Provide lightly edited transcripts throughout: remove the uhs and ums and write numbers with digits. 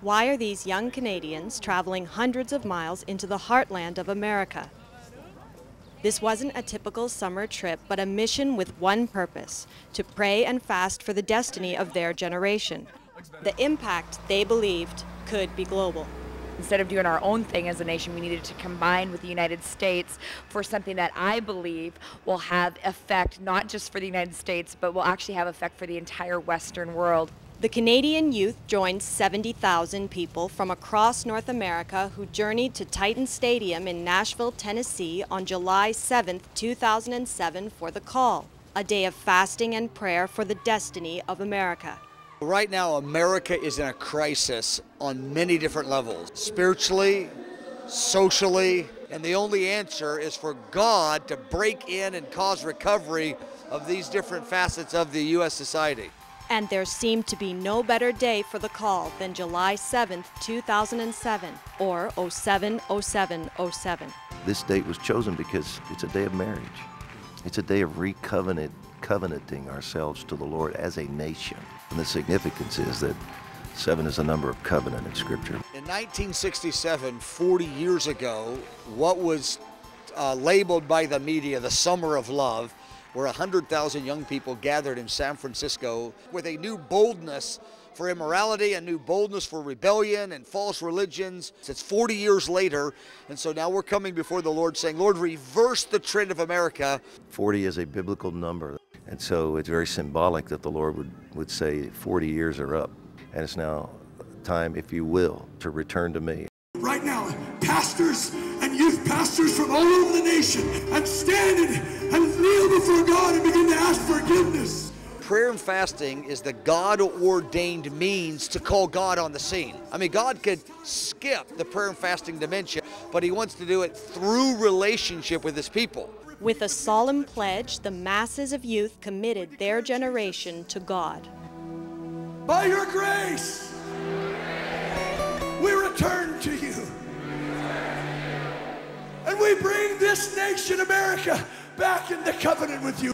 Why are these young Canadians traveling hundreds of miles into the heartland of America? This wasn't a typical summer trip, but a mission with one purpose: to pray and fast for the destiny of their generation. The impact, they believed, could be global. Instead of doing our own thing as a nation, we needed to combine with the United States for something that I believe will have effect not just for the United States, but will actually have effect for the entire Western world. The Canadian youth joined 70,000 people from across North America who journeyed to Titan Stadium in Nashville, Tennessee on July 7, 2007 for the Call, a day of fasting and prayer for the destiny of America. Right now, America is in a crisis on many different levels, spiritually, socially, and the only answer is for God to break in and cause recovery of these different facets of the U.S. society. And there seemed to be no better day for the Call than July 7, 2007, or 07/07/07. This date was chosen because it's a day of marriage. It's a day of covenanting ourselves to the Lord as a nation. And the significance is that 7 is a number of covenant in Scripture. In 1967, 40 years ago, what was labeled by the media the Summer of Love, where 100,000 young people gathered in San Francisco with a new boldness for immorality, a new boldness for rebellion and false religions. It's 40 years later, and so now we're coming before the Lord saying, Lord, reverse the trend of America. 40 is a biblical number, and so it's very symbolic that the Lord would say 40 years are up, and it's now time, if you will, to return to me. Right now, pastors and youth pastors from all over the nation, I'm standing and kneel before God and begin to ask forgiveness. Prayer and fasting is the God-ordained means to call God on the scene. I mean, God could skip the prayer and fasting dimension, but He wants to do it through relationship with His people. With a solemn pledge, the masses of youth committed their generation to God. By your grace, we return to you. And we bring this nation, America, back into covenant with you.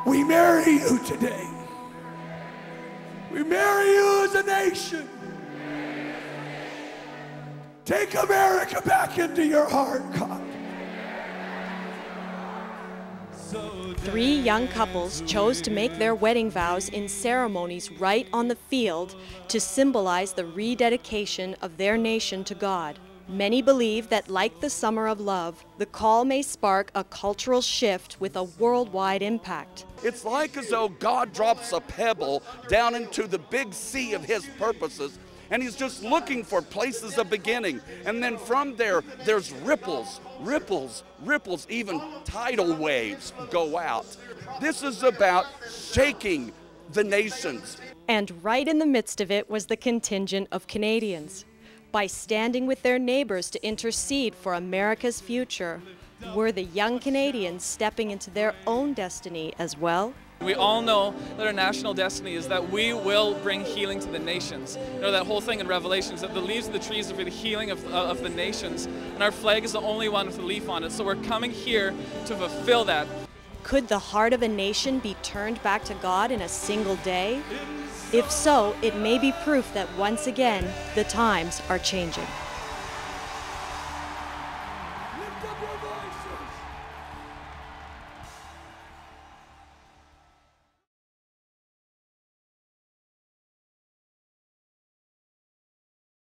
We marry you today. We marry you as a nation. Take America back into your heart, God. 3 young couples chose to make their wedding vows in ceremonies right on the field to symbolize the rededication of their nation to God. Many believe that, like the Summer of Love, the Call may spark a cultural shift with a worldwide impact. It's like as though God drops a pebble down into the big sea of His purposes, and He's just looking for places of beginning. And then from there, there's ripples, even tidal waves go out. This is about shaking the nations. And right in the midst of it was the contingent of Canadians. By standing with their neighbors to intercede for America's future, were the young Canadians stepping into their own destiny as well? We all know that our national destiny is that we will bring healing to the nations. You know, that whole thing in Revelations, that the leaves of the trees are for the healing of the nations, and our flag is the only one with a leaf on it. So we're coming here to fulfill that. Could the heart of a nation be turned back to God in a single day? If so, it may be proof that once again, the times are changing.